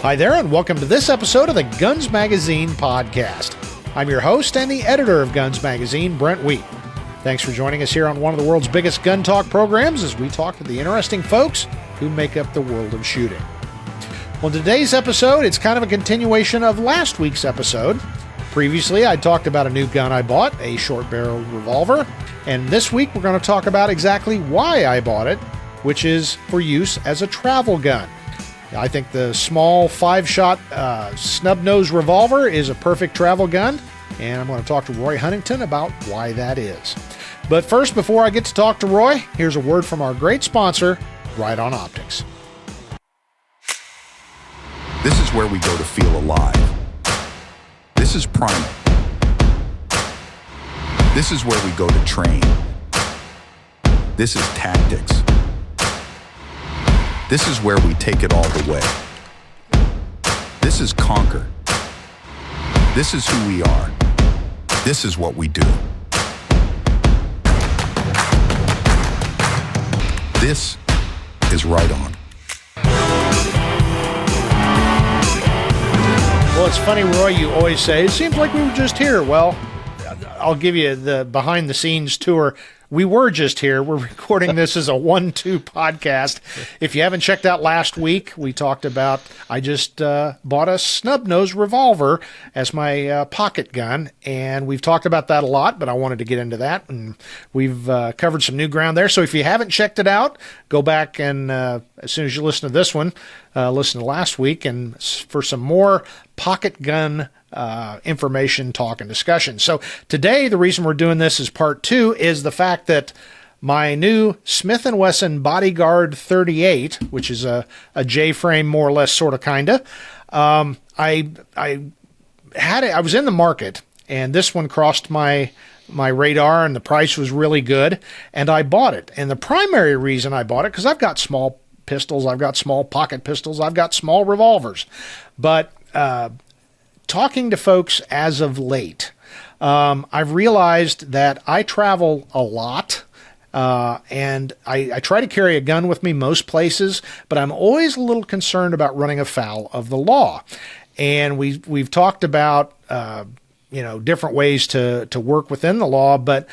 Hi there, and welcome to this episode of the Guns Magazine podcast. I'm your host and the editor of Guns Magazine, Brent T. Thanks for joining us here on one of the world's biggest gun talk programs as we talk to the interesting folks who make up the world of shooting. Well, today's episode, it's kind of a continuation of last week's episode. Previously, I talked about a new gun I bought, a short-barreled revolver, and this week we're going to talk about exactly why I bought it, which is for use as a travel gun. I think the small 5-shot snub-nose revolver is a perfect travel gun, and I'm going to talk to Roy Huntington about why that is. But first, before I get to talk to Roy, here's a word from our great sponsor, Riton Optics. This is where we go to feel alive. This is primal. This is where we go to train. This is tactics. This is where we take it all the way. This is conquer. This is who we are. This is what we do. This is Riton. Well, it's funny, Roy, you always say, it seems like we were just here. Well, I'll give you the behind-the-scenes tour. We were just here. We're recording this as a 1-2 podcast. If you haven't checked out last week, we talked about, I just bought a snub-nose revolver as my pocket gun, and we've talked about that a lot, but I wanted to get into that, and we've covered some new ground there. So if you haven't checked it out, go back and as soon as you listen to this one, listen to last week, and for some more pocket gun information, talk, and discussion. So today, the reason we're doing this as part 2 is the fact that my new Smith & Wesson Bodyguard 38, which is a J-frame, more or less, sort of, kinda, I had it. I was in the market, and this one crossed my radar, and the price was really good, and I bought it. And the primary reason I bought it, because I've got small pistols, I've got small pocket pistols, I've got small revolvers, but talking to folks as of late, I've realized that I travel a lot, and I try to carry a gun with me most places, but I'm always a little concerned about running afoul of the law. And we've talked about different ways to work within the law, but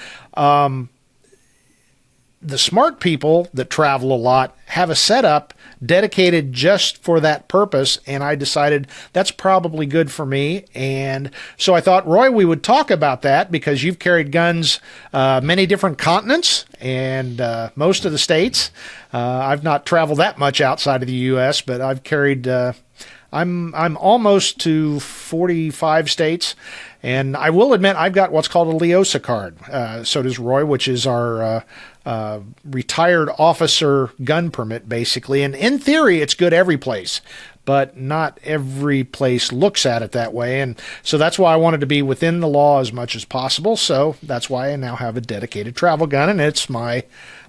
the smart people that travel a lot have a setup dedicated just for that purpose, and I decided that's probably good for me. And so I thought, Roy, we would talk about that because you've carried guns many different continents and most of the states. I've not traveled that much outside of the U.S., but I've carried I'm almost to 45 states, and I will admit I've got what's called a LEOSA card. So does Roy, which is our retired officer gun permit, basically. And in theory, it's good every place, but not every place looks at it that way. And so that's why I wanted to be within the law as much as possible. So that's why I now have a dedicated travel gun, and it's my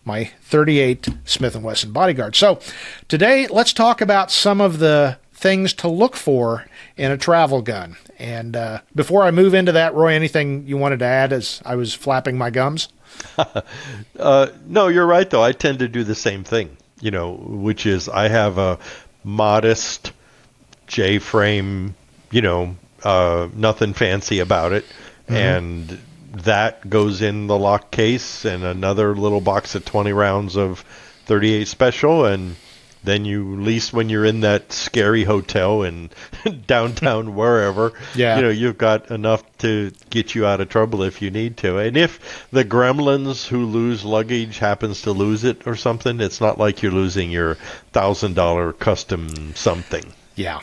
38 Smith & Wesson Bodyguard. So today, let's talk about some of the things to look for in a travel gun. And before I move into that, Roy, anything you wanted to add as I was flapping my gums? No, you're right, though. I tend to do the same thing, which is I have a modest J-frame, nothing fancy about it. Mm-hmm. And that goes in the lock case and another little box of 20 rounds of 38 Special, and then you lease when you're in that scary hotel in downtown wherever. Yeah. You've got enough to get you out of trouble if you need to. And if the gremlins who lose luggage happens to lose it or something, it's not like you're losing your $1,000 custom something. Yeah.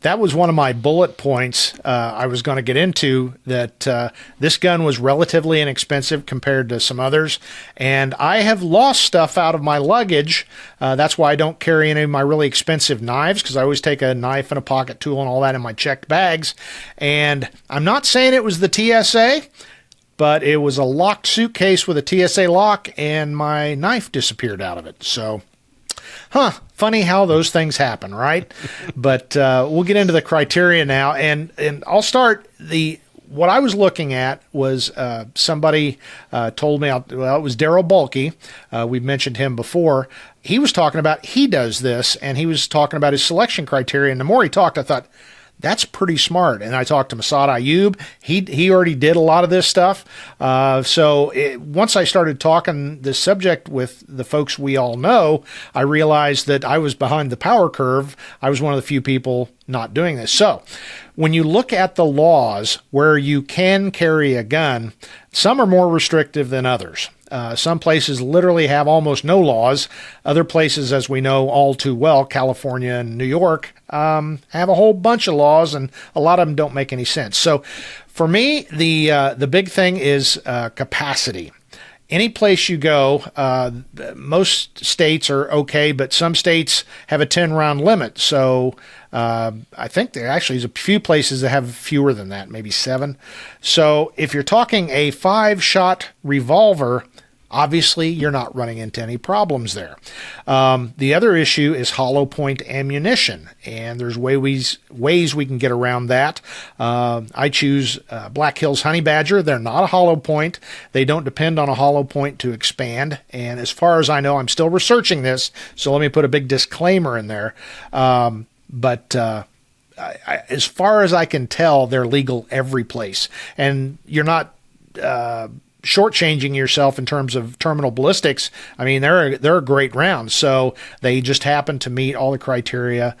That was one of my bullet points I was going to get into, that this gun was relatively inexpensive compared to some others, and I have lost stuff out of my luggage. That's why I don't carry any of my really expensive knives, because I always take a knife and a pocket tool and all that in my checked bags. And I'm not saying it was the TSA, but it was a locked suitcase with a TSA lock, and my knife disappeared out of it. So, funny how those things happen, right? But we'll get into the criteria now, and I'll start. What I was looking at was somebody told me, it was Daryl Bulkey. We've mentioned him before. he was talking about, he does this, and he was talking about his selection criteria. And the more he talked, I thought, that's pretty smart. And I talked to Masad Ayub. He already did a lot of this stuff. Once I started talking this subject with the folks we all know, I realized that I was behind the power curve. I was one of the few people not doing this. So when you look at the laws where you can carry a gun, some are more restrictive than others. Some places literally have almost no laws. Other places, as we know all too well, California and New York, have a whole bunch of laws, and a lot of them don't make any sense. So for me, the big thing is capacity. Any place you go, most states are okay, but some states have a 10-round limit. So I think there actually is a few places that have fewer than that, maybe 7. So if you're talking a 5-shot revolver, obviously you're not running into any problems there. The other issue is hollow point ammunition, and there's ways we can get around that. I choose Black Hills Honey Badger. They're not a hollow point. They don't depend on a hollow point to expand. And as far as I know, I'm still researching this, so let me put a big disclaimer in there. As far as I can tell, they're legal every place, and you're not shortchanging yourself in terms of terminal ballistics. I mean, they're a great round, so they just happen to meet all the criteria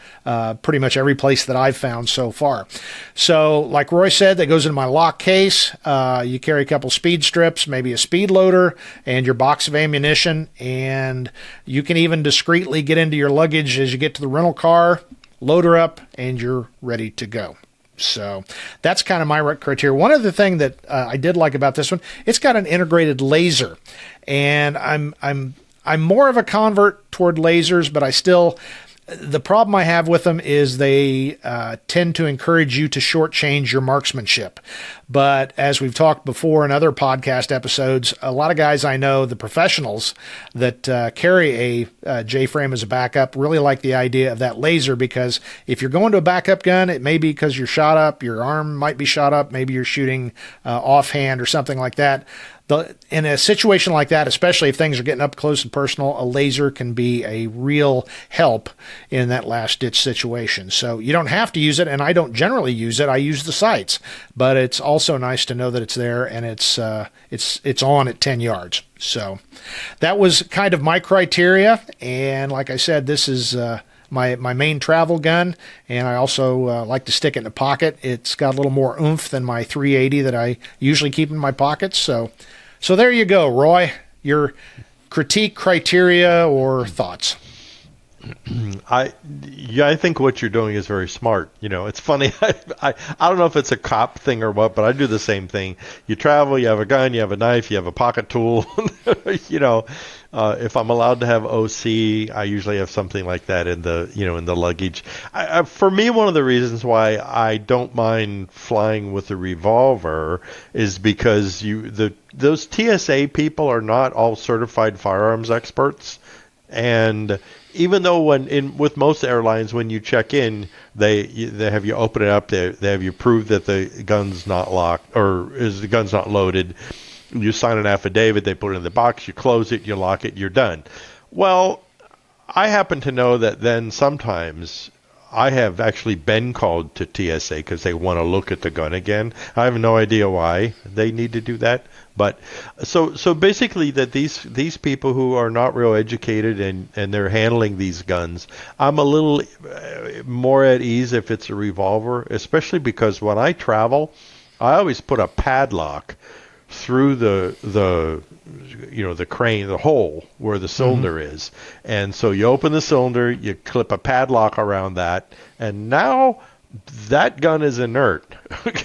pretty much every place that I've found so far. So, like Roy said, that goes in my lock case. You carry a couple speed strips, maybe a speed loader, and your box of ammunition, and you can even discreetly get into your luggage as you get to the rental car, load her up, and you're ready to go. So that's kind of my criteria. One other thing that I did like about this one, it's got an integrated laser, and I'm more of a convert toward lasers, but the problem I have with them is they tend to encourage you to shortchange your marksmanship. But as we've talked before in other podcast episodes, a lot of guys I know, the professionals that carry a J-frame as a backup, really like the idea of that laser, because if you're going to a backup gun, it may be because you're shot up, your arm might be shot up, maybe you're shooting offhand or something like that. In a situation like that, especially if things are getting up close and personal, a laser can be a real help in that last-ditch situation. So you don't have to use it, and I don't generally use it. I use the sights, but it's also nice to know that it's there and it's on at 10 yards. So that was kind of my criteria, and like I said, this is my main travel gun, and I also like to stick it in a pocket. It's got a little more oomph than my 380 that I usually keep in my pockets. So there you go, Roy. Your critique, criteria, or thoughts? I think what you're doing is very smart. You know, it's funny. I don't know if it's a cop thing or what, but I do the same thing. You travel, you have a gun, you have a knife, you have a pocket tool. You know, if I'm allowed to have OC, I usually have something like that in the luggage. For me, one of the reasons why I don't mind flying with a revolver is because those TSA people are not all certified firearms experts, and even though with most airlines, when you check in, they have you open it up, they have you prove that the gun's not locked or is the gun's not loaded. You sign an affidavit, they put it in the box, you close it, you lock it, you're done. Well, I happen to know that then sometimes I have actually been called to TSA because they want to look at the gun again. I have no idea why they need to do that. But so basically that these people who are not real educated and they're handling these guns, I'm a little more at ease if it's a revolver, especially because when I travel, I always put a padlock through the crane, the hole where the cylinder is. And so you open the cylinder, you clip a padlock around that, and now that gun is inert.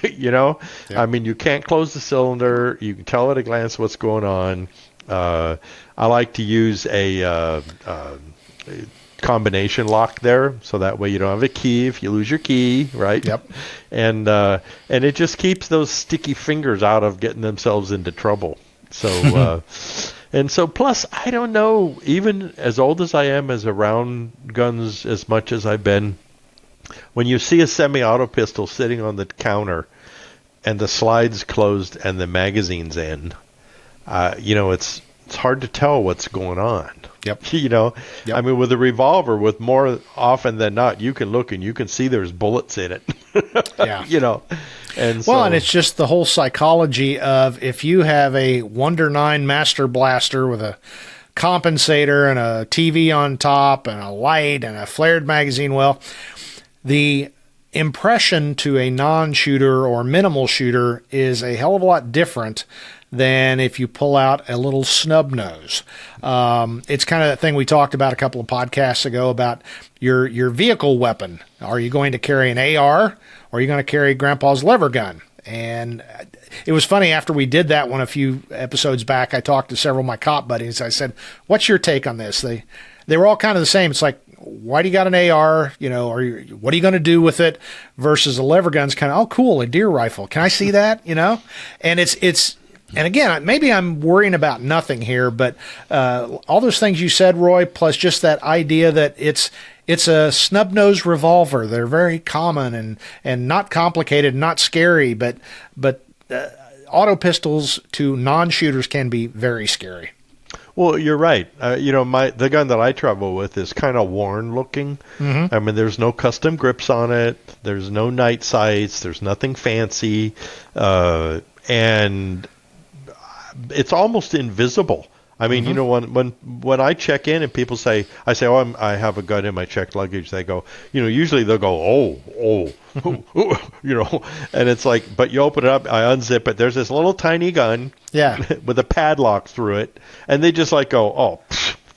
You know, yeah. I mean, you can't close the cylinder. You can tell at a glance what's going on. I like to use a combination lock there, so that way you don't have a key if you lose your key, right? Yep. And it just keeps those sticky fingers out of getting themselves into trouble. So and so plus, I don't know, even as old as I am, as around guns as much as I've been, when you see a semi-auto pistol sitting on the counter and the slide's closed and the magazine's in, it's hard to tell what's going on. Yep. You know, Yep. I mean, with a revolver, with more often than not, you can look and you can see there's bullets in it. Yeah. You know, and Well, so, and it's just the whole psychology of if you have a Wonder 9 Master Blaster with a compensator and a TV on top and a light and a flared magazine, well, the impression to a non-shooter or minimal shooter is a hell of a lot different than if you pull out a little snub nose. It's kind of that thing we talked about a couple of podcasts ago about your vehicle weapon. Are you going to carry an AR or are you going to carry Grandpa's lever gun? And it was funny, after we did that one a few episodes back, I talked to several of my cop buddies. I said, what's your take on this? They were all kind of the same. It's like, why do you got an AR? You know, or what are you going to do with it? Versus a lever gun's kind of, oh, cool, a deer rifle. Can I see that? You know, and and again, maybe I'm worrying about nothing here, but all those things you said, Roy, plus just that idea that it's a snub-nosed revolver. They're very common and not complicated, not scary, but auto pistols to non-shooters can be very scary. well, you're right. You know, the gun that I travel with is kind of worn looking. Mm-hmm. I mean, there's no custom grips on it. There's no night sights. There's nothing fancy, and it's almost invisible. I mean, you know, when I check in and people say, I say, oh, I have a gun in my checked luggage. They go, you know, usually they'll go, oh, you know, and it's like, but you open it up, I unzip it. There's this little tiny gun, with a padlock through it, and they just like go, oh,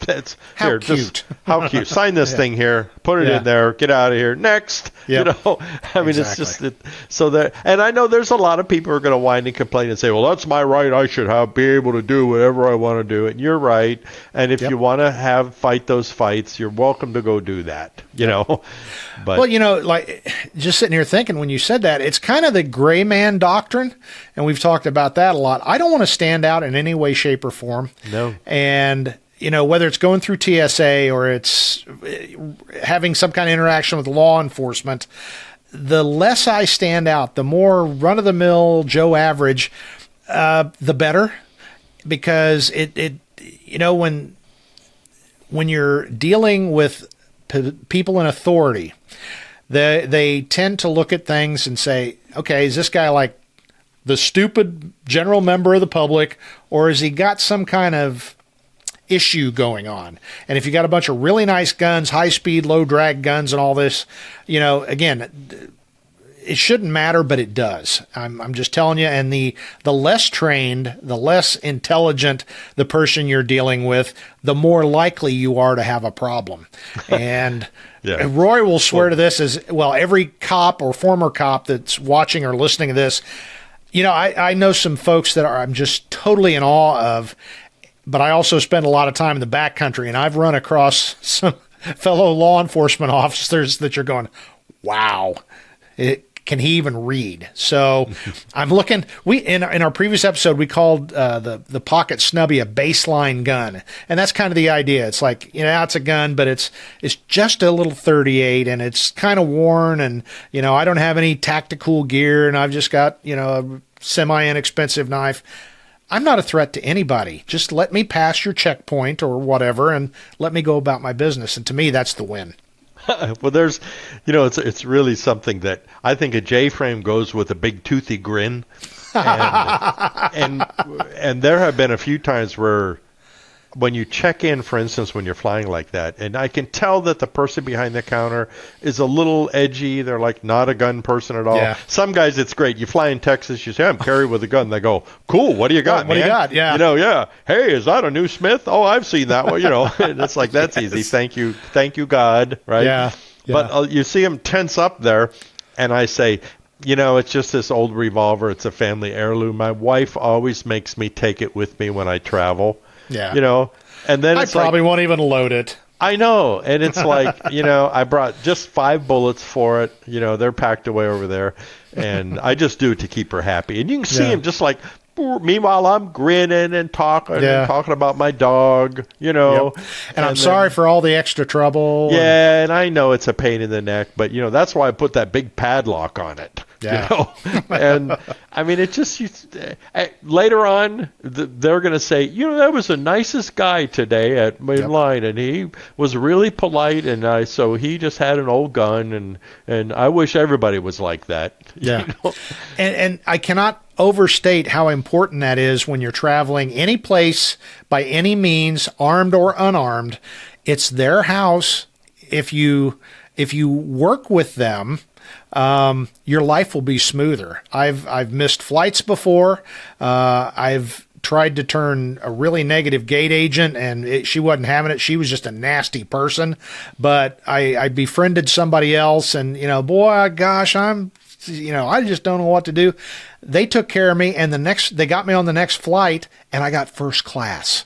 that's how here, cute. just how cute. Sign this thing here, put it Yeah. in there, get out of here. Next, you know. I mean, it's just so that, and I know there's a lot of people who are going to whine and complain and say, well, that's my right. I should be able to do whatever I want to do. And you're right. And if you want to fight those fights, you're welcome to go do that. You know. But well, you know, like just sitting here thinking when you said that, it's kind of the gray man doctrine, and we've talked about that a lot. I don't want to stand out in any way, shape, or form. No. And you know, whether it's going through TSA or it's having some kind of interaction with law enforcement, the less I stand out, the more run-of-the-mill Joe Average, the better. Because it you know, when you're dealing with people in authority, they tend to look at things and say, okay, is this guy like the stupid general member of the public, or has he got some kind of issue going on? And if you got a bunch of really nice guns, high speed, low drag guns and all this, you know, again, it shouldn't matter, but it does. I'm just telling you. And the less trained, the less intelligent the person you're dealing with, the more likely you are to have a problem. And Roy will swear to this as well. Every cop or former cop that's watching or listening to this, you know, I know some folks that I'm just totally in awe of. But I also spend a lot of time in the backcountry, and I've run across some fellow law enforcement officers that you're going, wow, can he even read? So I'm looking. In our previous episode, we called the Pocket Snubby a baseline gun, and that's kind of the idea. It's like, you know, it's a gun, but it's just a little 38, and it's kind of worn, and you know, I don't have any tactical gear, and I've just got, you know, a semi-inexpensive knife. I'm not a threat to anybody. Just let me pass your checkpoint or whatever and let me go about my business. And to me, that's the win. Well, there's, you know, it's really something that I think a J-frame goes with a big toothy grin. And there have been a few times where when you check in, for instance, when you're flying like that, and I can tell that the person behind the counter is a little edgy. They're like not a gun person at all. Yeah. Some guys, it's great. You fly in Texas, you say, I'm carried with a gun. They go, cool, what do you got, man? What do you got? Yeah. You know, yeah. Hey, is that a new Smith? Oh, I've seen that one. You know, and it's like, that's easy. Thank you, God. Right? Yeah. But you see them tense up there, and I say, you know, it's just this old revolver. It's a family heirloom. My wife always makes me take it with me when I travel. Yeah. You know, and then I probably won't even load it. I know. And it's like, you know, I brought just 5 bullets for it. You know, they're packed away over there. And I just do it to keep her happy. And you can see him just like meanwhile, I'm grinning and talking about my dog, Yep. And I'm sorry for all the extra trouble. Yeah, and I know it's a pain in the neck, but, that's why I put that big padlock on it. Yeah. And I mean, it just later on they're going to say, that was the nicest guy today in line, and he was really polite, and so he just had an old gun, and I wish everybody was like that. Yeah. And I cannot overstate how important that is when you're traveling any place by any means, armed or unarmed. It's their house. If you work with them, your life will be smoother. I've missed flights before. I've tried to turn a really negative gate agent, and she wasn't having it. She was just a nasty person. But I befriended somebody else, and boy, gosh, I just don't know what to do. They took care of me, and they got me on the next flight, and I got first class.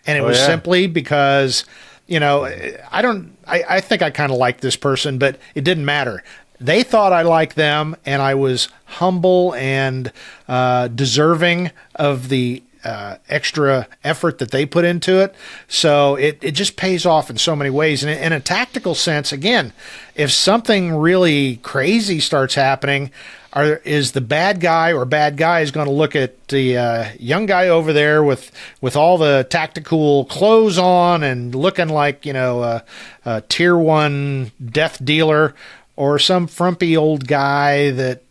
And it was simply because, I think I kind of liked this person, but it didn't matter. They thought I liked them, and I was humble and deserving of the extra effort that they put into it. So it just pays off in so many ways. And in a tactical sense, again, if something really crazy starts happening, is the bad guy or bad guys going to look at the young guy over there with all the tactical clothes on and looking like, a tier 1 death dealer, or some frumpy old guy that,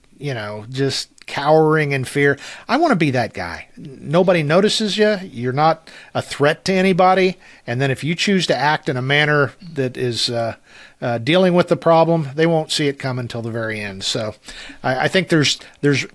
just cowering in fear? I want to be that guy. Nobody notices you. You're not a threat to anybody. And then if you choose to act in a manner that is dealing with the problem, they won't see it come until the very end. So I think there's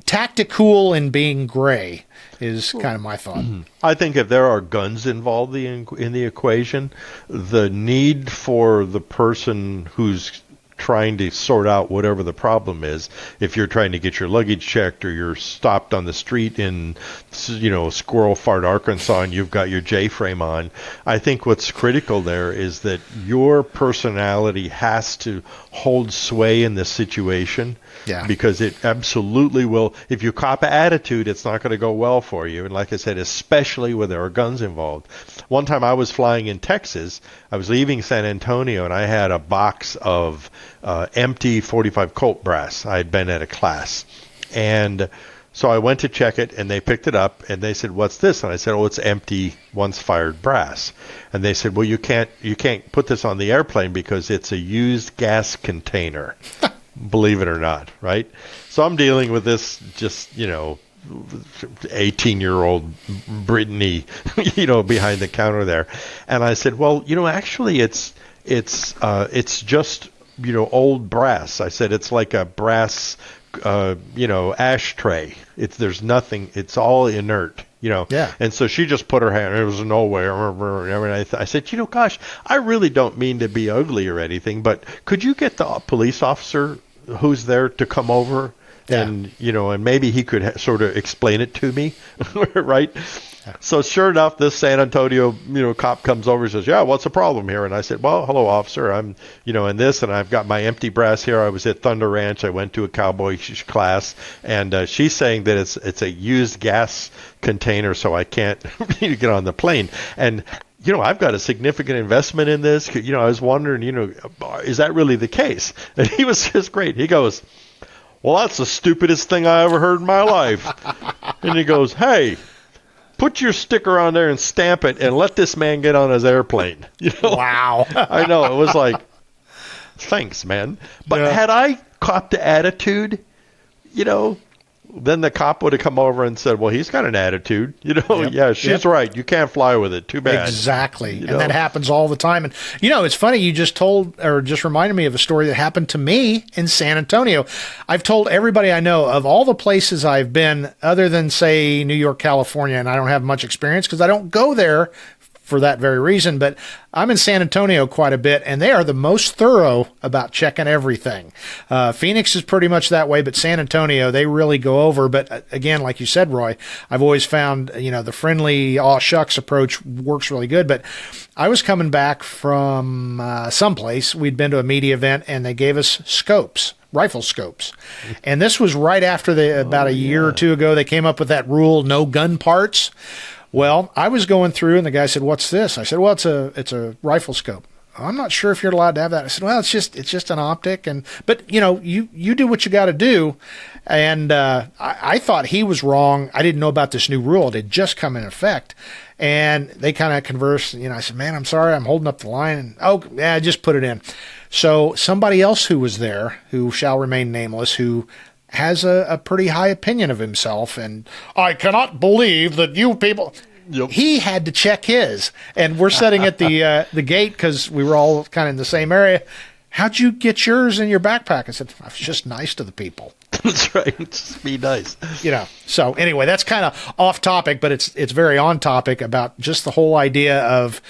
tactical in being gray is kind of my thought. I think if there are guns involved in the equation, the need for the person who's trying to sort out whatever the problem is, if you're trying to get your luggage checked, or you're stopped on the street in Squirrel Fart, Arkansas, and you've got your J-frame on, I think what's critical there is that your personality has to hold sway in this situation. Yeah. Because it absolutely will. If you cop an attitude, it's not going to go well for you. And like I said, especially when there are guns involved. One time I was flying in Texas. I was leaving San Antonio, and I had a box of empty 45 Colt brass. I had been at a class. And so I went to check it, and they picked it up, and they said, "What's this?" And I said, "Oh, it's empty once fired brass." And they said, "Well, you can't put this on the airplane because it's a used gas container." Believe it or not, right? So I'm dealing with this 18-year-old Brittany, behind the counter there. And I said, "Well, actually it's just, old brass." I said, "It's like a brass, ashtray. There's nothing, it's all inert." Yeah. And so she just put her hand, there was no way. I said, gosh, I really don't mean to be ugly or anything, but could you get the police officer who's there to come over and, and maybe he could sort of explain it to me, right? Yeah. So sure enough, this San Antonio, cop comes over and says, "Yeah, what's the problem here?" And I said, "Well, hello, officer. I'm, in this, and I've got my empty brass here. I was at Thunder Ranch. I went to a cowboy class, and she's saying that it's a used gas container, so I can't get on the plane." And I've got a significant investment in this. I was wondering, is that really the case? And he was just great. He goes, "Well, that's the stupidest thing I ever heard in my life." And he goes, "Hey, put your sticker on there and stamp it and let this man get on his airplane." Wow. I know. It was like, thanks, man. But had I copped the attitude, then the cop would have come over and said, "Well, he's got an attitude. Yeah, she's right. You can't fly with it. Too bad." Exactly. And that happens all the time. And, it's funny. You just reminded me of a story that happened to me in San Antonio. I've told everybody I know of all the places I've been, other than, say, New York, California, and I don't have much experience because I don't go there for that very reason, but I'm in San Antonio quite a bit, and they are the most thorough about checking everything. Phoenix is pretty much that way, but San Antonio, they really go over. But again, like you said, Roy, I've always found, the friendly, aw shucks approach works really good. But I was coming back from someplace. We'd been to a media event, and they gave us scopes. rifle scopes. And this was right after about a year or two ago, they came up with that rule, no gun parts. Well, I was going through and the guy said, "What's this?" I said, "Well, it's a rifle scope." "I'm not sure if you're allowed to have that." I said, "Well, it's just an optic." But you do what you got to do. And I thought he was wrong. I didn't know about this new rule. It had just come in effect. And they kind of conversed. I said, "Man, I'm sorry. I'm holding up the line." And, "Oh, yeah, just put it in." So somebody else who was there, who shall remain nameless, who has a pretty high opinion of himself, and "I cannot believe that you people..." Yep. He had to check his. And we're sitting at the gate because we were all kind of in the same area. "How'd you get yours in your backpack?" I said, "I was just nice to the people." That's right. Just be nice. So anyway, that's kind of off topic, but it's very on topic about just the whole idea of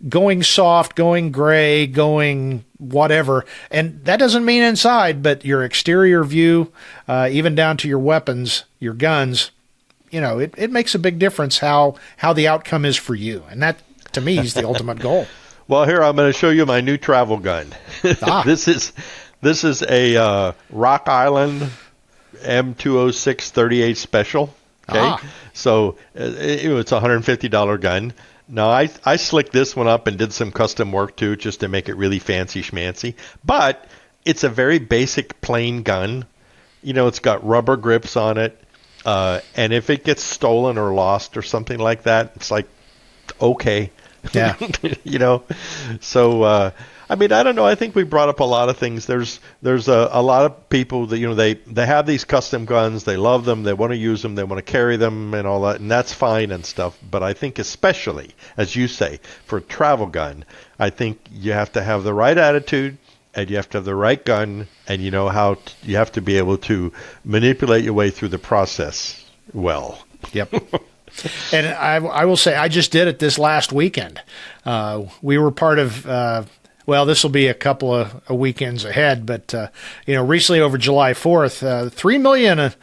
going soft, going gray, going whatever. And that doesn't mean inside, but your exterior view, even down to your weapons, your guns, it makes a big difference how the outcome is for you. And that, to me, is the ultimate goal. Well, here, I'm going to show you my new travel gun. This is a Rock Island M206 38 Special. Okay, so it's a $150 gun. Now, I slicked this one up and did some custom work too, just to make it really fancy schmancy. But it's a very basic plain gun. It's got rubber grips on it. And if it gets stolen or lost or something like that, it's like, okay. Yeah. So, I don't know. I think we brought up a lot of things. There's a lot of people that, they have these custom guns. They love them. They want to use them. They want to carry them and all that. And that's fine and stuff. But I think especially, as you say, for a travel gun, I think you have to have the right attitude and you have to have the right gun, and you have to be able to manipulate your way through the process well. Yep. And I will say, I just did it this last weekend. We were part of, this will be a couple of weekends ahead, but, recently over July 4th, 3 million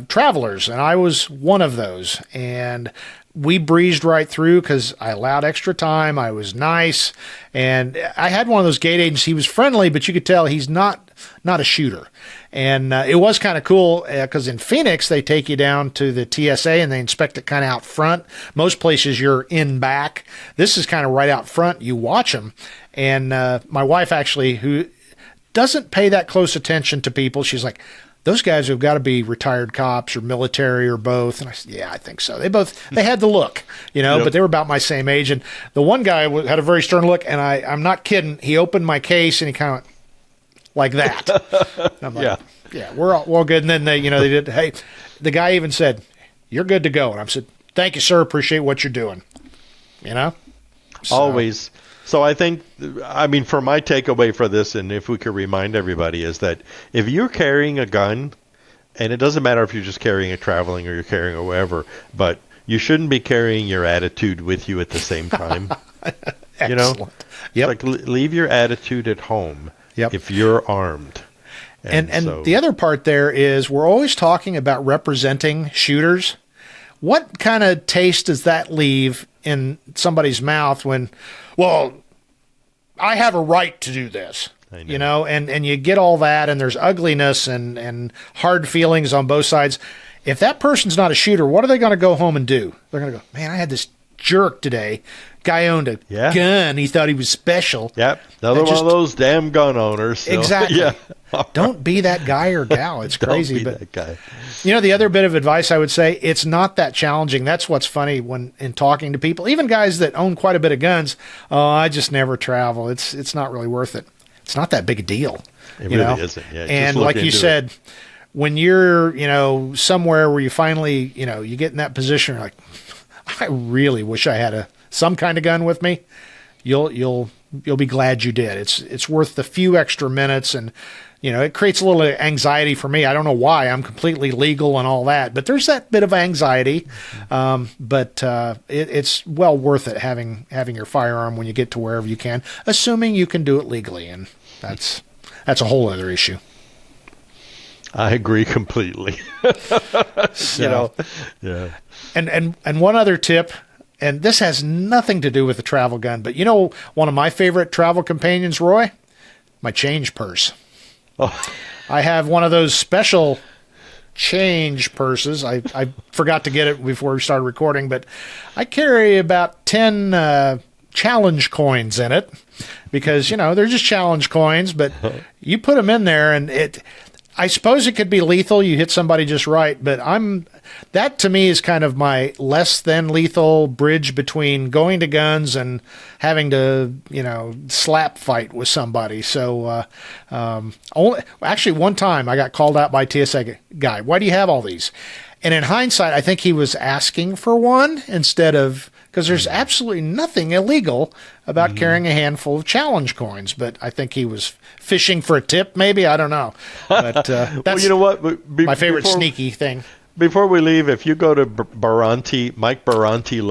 travelers, and I was one of those. And we breezed right through because I allowed extra time. I was nice. And I had one of those gate agents. He was friendly, but you could tell he's not a shooter. And it was kind of cool because in Phoenix, they take you down to the TSA and they inspect it kind of out front. Most places you're in back. This is kind of right out front. You watch them. And my wife actually, who doesn't pay that close attention to people, she's like, "Those guys have got to be retired cops or military or both." And I said, "Yeah, I think so." They had the look, Yep. but they were about my same age. And the one guy had a very stern look, and I'm not kidding. He opened my case and he kind of like that. I'm like, yeah, we're all good. And then they did. Hey, the guy even said, "You're good to go." And I said, "Thank you, sir. Appreciate what you're doing." So. Always. So I think, for my takeaway for this, and if we could remind everybody, is that if you're carrying a gun, and it doesn't matter if you're just carrying it traveling or you're carrying it wherever, but you shouldn't be carrying your attitude with you at the same time. Excellent. Yep. Like leave your attitude at home. Yep. If you're armed. And the other part there is we're always talking about representing shooters. What kind of taste does that leave in somebody's mouth when, well, I have a right to do this, and you get all that, and there's ugliness and hard feelings on both sides. If that person's not a shooter, what are they going to go home and do? They're going to go, "Man, I had this jerk today. Guy owned a gun. He thought he was special." Yep. Another one of those damn gun owners. So. Exactly. Yeah. Don't be that guy or gal. It's crazy. Don't be that guy. The other bit of advice I would say, it's not that challenging. That's what's funny when in talking to people, even guys that own quite a bit of guns. "Oh, I just never travel. It's not really worth it." It's not that big a deal. It really isn't. Yeah, and like you said, when you're, somewhere where you finally, you get in that position, you're like, "I really wish I had some kind of gun with me." You'll be glad you did. It's worth the few extra minutes, and it creates a little anxiety for me. I don't know why. I'm completely legal and all that, but there's that bit of anxiety. But it's well worth it having your firearm when you get to wherever you can, assuming you can do it legally, and that's a whole other issue. I agree completely. So, yeah. And one other tip. And this has nothing to do with the travel gun, but one of my favorite travel companions, Roy? My change purse. I have one of those special change purses. I forgot to get it before we started recording, but I carry about 10 challenge coins in it because, they're just challenge coins, but you put them in there and I suppose it could be lethal. You hit somebody just right, but that to me is kind of my less than lethal bridge between going to guns and having to, slap fight with somebody. So, actually one time I got called out by a TSA guy. Why do you have all these? And in hindsight, I think he was asking for one instead of, because there's absolutely nothing illegal about carrying a handful of challenge coins. But I think he was fishing for a tip, maybe. I don't know. But that's well, you know what? my favorite sneaky thing. Before we leave, if you go to Mike Baranti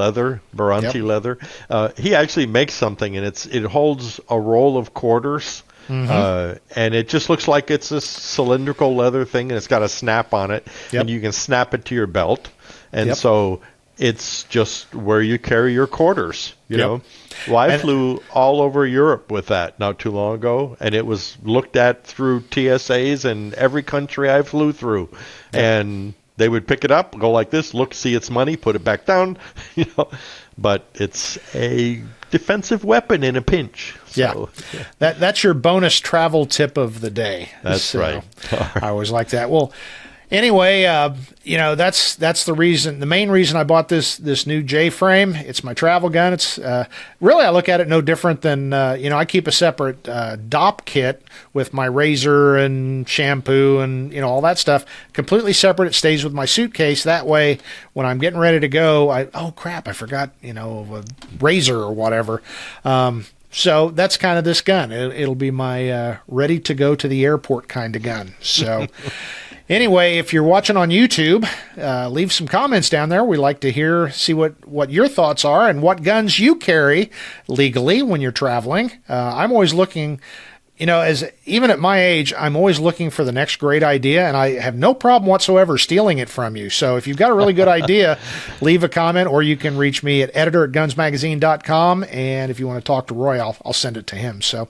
Leather, he actually makes something, and it holds a roll of quarters. And it just looks like it's a cylindrical leather thing, and it's got a snap on it, and you can snap it to your belt. And so it's just where you carry your quarters, you know. Well, I flew all over Europe with that not too long ago, and it was looked at through TSAs in every country I flew through. And they would pick it up, go like this, look, see it's money, put it back down, But it's a defensive weapon in a pinch. So, That's your bonus travel tip of the day. That's right. I always like that. Well, anyway, that's the reason. The main reason I bought this new J frame. It's my travel gun. It's really, I look at it no different than I keep a separate DOP kit with my razor and shampoo and all that stuff completely separate. It stays with my suitcase. That way, when I'm getting ready to go, I forgot a razor or whatever. So that's kind of this gun. It'll be my ready to go to the airport kind of gun. So. Anyway, if you're watching on YouTube, leave some comments down there. We like to see what your thoughts are and what guns you carry legally when you're traveling. I'm always looking, even at my age, I'm always looking for the next great idea, and I have no problem whatsoever stealing it from you. So if you've got a really good idea, leave a comment, or you can reach me at editor@gunsmagazine.com, and if you want to talk to Roy, I'll send it to him. So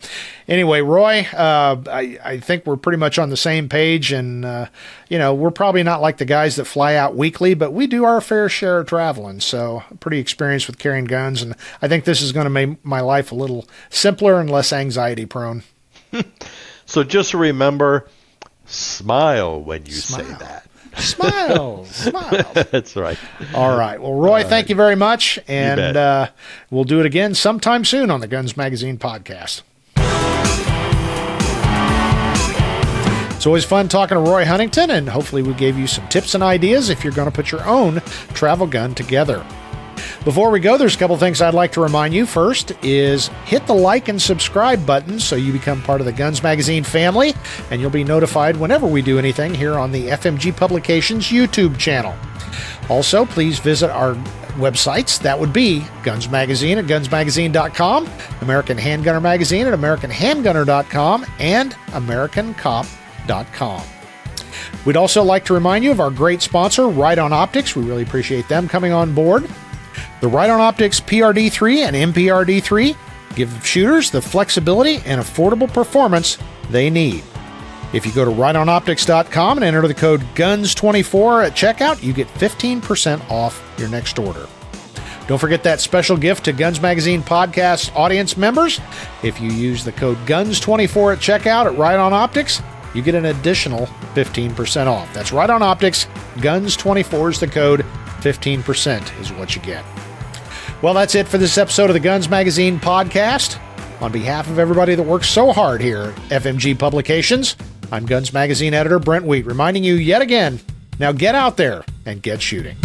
anyway, Roy, I think we're pretty much on the same page, and we're probably not like the guys that fly out weekly, but we do our fair share of traveling, so I'm pretty experienced with carrying guns, and I think this is going to make my life a little simpler and less anxiety prone. So just remember, smile when you say that. Smile. That's right. All right. Well, Roy, thank you very much, and we'll do it again sometime soon on the Guns Magazine podcast. It's always fun talking to Roy Huntington, and hopefully we gave you some tips and ideas if you're going to put your own travel gun together. Before we go, there's a couple things I'd like to remind you. First is hit the like and subscribe button so you become part of the Guns Magazine family, and you'll be notified whenever we do anything here on the FMG Publications YouTube channel. Also, please visit our websites. That would be Guns Magazine at gunsmagazine.com, American Handgunner Magazine at americanhandgunner.com, and americancop.com. We'd also like to remind you of our great sponsor, Riton Optics. We really appreciate them coming on board. The Riton Optics PRD3 and MPRD3 give shooters the flexibility and affordable performance they need. If you go to ritonoptics.com and enter the code GUNS24 at checkout, you get 15% off your next order. Don't forget that special gift to Guns Magazine podcast audience members. If you use the code GUNS24 at checkout at Riton Optics, you get an additional 15% off. That's Riton Optics. GUNS24 is the code. 15% is what you get. Well, that's it for this episode of the Guns Magazine podcast. On behalf of everybody that works so hard here at FMG Publications, I'm Guns Magazine editor Brent T, reminding you yet again, now get out there and get shooting.